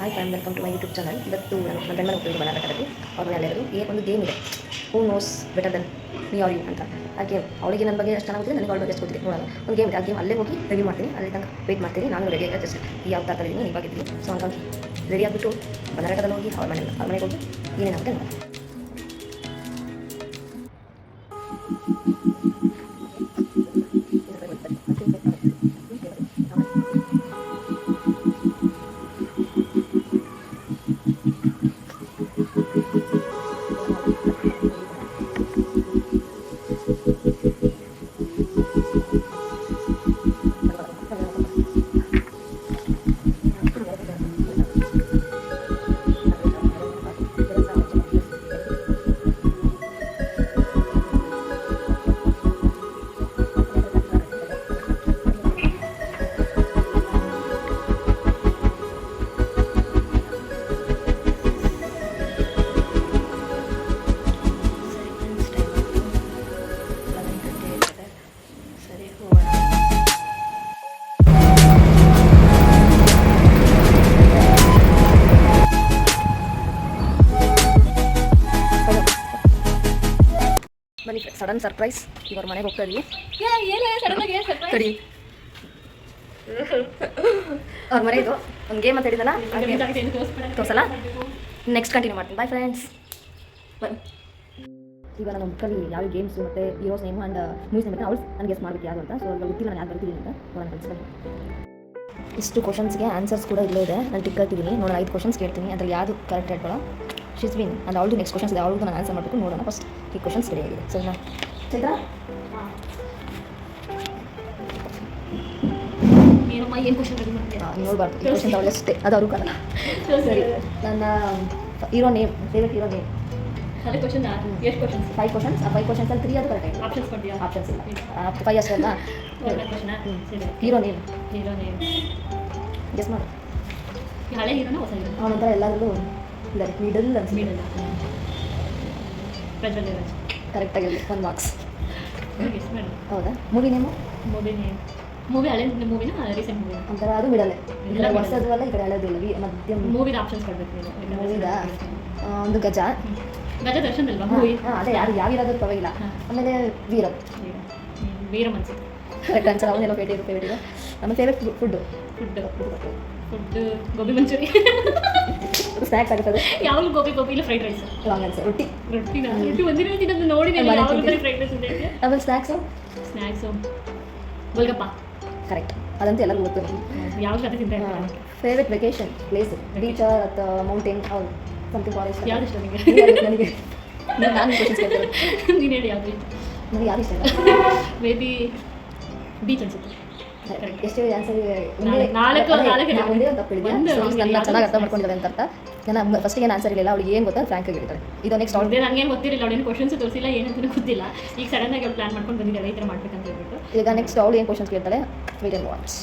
Hi friend, welcome to my YouTube channel. ಇವತ್ತು ನಾನು ನನ್ನ ಗಂಡನ ಉಪಯೋಗ ಮಾಡಬೇಕಾದ್ರೆ ಅವ್ರ ಮೇಲೆ ಇರೋದು ಈಗ ಒಂದು ಗೇಮ್ ಇದೆ, who knows better then me are you ಅಂತ. ಆ ಗೇಮ್ ಅವಳಿಗೆ ನನ್ನ ಬಗ್ಗೆ ಎಷ್ಟು ಚೆನ್ನಾಗಿದೆ, ನನಗೆ ಅವಳ ಬಗ್ಗೆ ಎಷ್ಟು ಗೊತ್ತಿದೆ ನೋಡೋಣ. ಒಂದು ಗೇಮ್ ಇದೆ, ಆ ಗೇಮ್ ಅಲ್ಲೇ ಹೋಗಿ ರಿವ್ಯೂ ಮಾಡ್ತೀನಿ. ಅಲ್ಲಿ ತನಕ ವೇಟ್ ಮಾಡ್ತೀನಿ. ನಾನು ರೆಡಿ ಆಗಿ ಜಸ್ಟ್ ಯಾವ ಥರ ಇದ್ದೀನಿ ಇವಾಗಿದ್ದೀನಿ. ಸೊ ಹಂಗಾಗಿ ರೆಡಿ ಆಗಿಬಿಟ್ಟು ಬಂದರಕದಲ್ಲಿ ಹೋಗಿ ಅವ್ರ ಮನೆಗೆ ಹೋಗಿ ಏನೇನಾಗುತ್ತೆ ನೋಡೋಣ. ಬನ್ನಿ, ಸಡನ್ ಸರ್ಪ್ರೈಸ್. ಇವ್ರ ಮನೆಗೆ ಹೋಗ್ತಾ ಇದೀವಿ. ತಡಿ, ಅವ್ರ ಮನೆ ಇದು ಒಂದು ಗೇಮ್ ಅಂತ ಹೇಳಿದಲ್ಲ, ತೋರ್ಸಲ್ಲ. ನೆಕ್ಸ್ಟ್ ಕಂಟಿನ್ಯೂ ಮಾಡ್ತೀನಿ. Bye friends. ಬನ್ನಿ, ಈಗ ನಾನು ಬುಕ್ಕಲ್ಲಿ ಯಾವ ಗೇಮ್ಸ್ ಮತ್ತು heroes name and movies name ಅವ್ರು ನನಗೆ ಗೆಸ್ ಮಾಡಬೇಕು ಯಾವುದು ಅಂತ. ಸೊ ಇವಾಗ ಗೊತ್ತಿಲ್ಲ ನಾನು ಯಾರು ಬರ್ತಿದ್ದೀನಿ ಅಂತ ನಾನು ಕಲಿಸ್ಕೊಂಡು. ಇಷ್ಟು ಕ್ವಶನ್ಸ್ಗೆ ಆನ್ಸರ್ಸ್ ಕೂಡ ಇಲ್ಲೇ ಇದೆ. ನಾನು ಟಿಕ್ ಹಾಕಿದ್ದೀನಿ. ನೋಡೋಣ, 5 ಕ್ವಶನ್ಸ್ ಕೇಳ್ತೀನಿ, ಅದ್ರಲ್ಲಿ ಯಾವುದು ಕರೆಕ್ಟ್ ಹೇಳ್ಕೊಳ್ಳೋ. ಶೀಸ್ ವಿನ್ ಅಂಡ್ ಅವಳದು ನೆಕ್ಸ್ಟ್ ಕ್ವಶನ್ಸ್ ಇದೆ, ಅವಳಿಗೂ ನಾನು ಆನ್ಸರ್ ಮಾಡಬೇಕು. ನೋಡೋಣ, ಫಸ್ಟ್ ಈ ಕ್ವಶನ್ಸ್ ರೆಡಿ ಆಗಿದೆ. ಸೊ ನಾನು ಚೈತ್ರ ಏನು ಕ್ವಶನ್ ರೆಡಿ ಮಾಡ್ತೀರಾ? ನೋಡ್ಬಾರ್ದು, ಈ ಕ್ವಶನ್ ಅವಳಷ್ಟೇ, ಅದು ಅವರು ಕಾರಣ. ಸರಿ, ನನ್ನ hero name, favourite hero name. ಅದೇ ಕ್ವಶನ್ ಎಷ್ಟು ಕ್ವಶನ್ಸ್? 5 ಕ್ವಶನ್ಸ್. ಆ 5 ಕ್ವಶನ್ಸಲ್ಲಿ 3 ಅದು ಕರೆಕ್ಟ್. ಆಪ್ಷನ್ಸ್ ಕೊಡ್ತೀಯಾ? ಆಪ್ಷನ್ಸ್ ಇಲ್ಲ, 5 ಅಷ್ಟೇ ಅಲ್ಲ. ಹೀರೋ ನೇಮ್ ಗೆಸ್ ಮಾಡು. ಹಳೆ ಹೀರೋನ ಹೊಸ ಹೀರೋ? ಅವನಂತರ ಎಲ್ಲರೂ ಇದ್ದಾರೆ. Middle middle Prajwal Devaraj. ಕರೆಕ್ಟಾಗಿರಲಿ, 1 ಮಾರ್ಕ್ಸ್. ಗೆಸ್ ಮಾಡಿ. ಹೌದಾ? Movie name? ಮೂವಿ ಹಳೆ ಮೂವಿನ ರೀಸೆಂಟ್ ಮೂವಿನ? ಒಂಥರ ಅದು ಮಿಡಲ್ಲೇ, ವರ್ಷದ್ದು ಅಲ್ಲ, ಈ ಕಡೆ ಹಳೆದಿಲ್ಲ, ಮಧ್ಯಮ. ಮೂವಿದ ಆಪ್ಷನ್ಸ್ ಕೊಡ್ಬೇಕು ನೀನು. ಮೂವಿದ ಒಂದು ಗಜ. ಗಜ ದರ್ಶನ್ ಅಲ್ವಾ ಮೂವಿ? ಅದೇ ಯಾವ ಇರೋದು ಪರವಾಗಿಲ್ಲ. ಆಮೇಲೆ ವೀರ ಮನ್ಸಿ ಕರೆಕ್ಟ್ ಆನ್ಸರ್. ಅವನ್ನೆಲ್ಲ ಫೇವ್ರೇಟ್. ನಮ್ಮ favourite food gobi manchurian. Snacks ಆಗುತ್ತದೆ. ಯಾವಾಗಲೂ ಗೋಬಿ ಇಲ್ಲ ಫ್ರೈಡ್ ರೈಸ್. Long answer. ರೊಟ್ಟಿ ಒಂದಿನ ನೋಡಿದ್ದೀನಿ. ಯಾವಾಗಲೂ ಫ್ರೈಡ್ ರೈಸ್ ಇದೆ. ಆಮೇಲೆ ಸ್ನ್ಯಾಕ್ಸು ಗೋಲ್ಗಪ್ಪ. ಕರೆಕ್ಟ್, ಅದಂತೂ ಎಲ್ಲರಿಗೂ ಗೊತ್ತು. ಯಾವಾಗ ಅದು ತಿಂತ ಫೇವ್ರೇಟ್ ವೆಕೇಶನ್ ಪ್ಲೇಸ್, ಬೀಚ್ ಅಥವಾ ಮೌಂಟೇನ್ ಅವ್ರು ಸಮಥಿಂಗ್ ಫಾರೆಸ್ಟ್. ಯಾವ್ದು ಇಷ್ಟ ನಿಮಗೆ? ನನಗೆ ನಾನು ಕ್ವಶನ್ಸ್ ಕೇಳ್ತೇನೆ. ನೀನು ಹೇಳಿ ಯಾವುದು ಇಷ್ಟ? ನನಗೆ ಯಾರು ಇಷ್ಟ ಇಲ್ಲ. ಮೇ ಬಿ ಬೀಚ್ ಅನ್ಸುತ್ತೆ. ಎಷ್ಟು ಆನ್ಸರ್? ನಾಲ್ಕು ಒಂದೇ ಒಂದು ತಪ್ಪು ಹೇಳಿದೆ. ನನ್ನ ಚೆನ್ನಾಗಿ ಅರ್ಥ ಮಾಡ್ಕೊಂಡಿದ್ದಾಳೆ ಅಂತ ಅರ್ಥ. ನಾನು ಫಸ್ಟಿಗೆ ಏನು ಆನ್ಸರ್ ಇರಲಿಲ್ಲ, ಅವಳಿಗೆ ಏನು ಗೊತ್ತಾ ಫ್ರಾಂಕ್ ಆಗಿ ಹೇಳ್ತಾಳೆ. ಇದು ನೆಕ್ಸ್ಟ್ ಅವ್ರದ್ದೇ ನನಗೇನು ಗೊತ್ತಿರಲಿಲ್ಲ, ಅವಳೇನು ಕ್ವಶನ್ಸ್ ತೋರಿಸಿಲ್ಲ, ಏನಂತ ಗೊತ್ತಿಲ್ಲ. ಈಗ ಸಡನ್ನಾಗಿ ಅವ್ಳು ಪ್ಲಾನ್ ಮಾಡ್ಕೊಂಡು ಬಂದಿದ್ದಾಳೆ ಈ ಥರ ಮಾಡ್ಬೇಕಂತ ಹೇಳ್ಬಿಟ್ಟು. ಈಗ ನೆಕ್ಸ್ಟ್ ಅವಳು ಏನು ಕ್ವಶನ್ಸ್ ಕೇಳ್ತಾಳೆ, ವೇಟ್ ಆ್ಯಂಡ್ ವಾಚ್.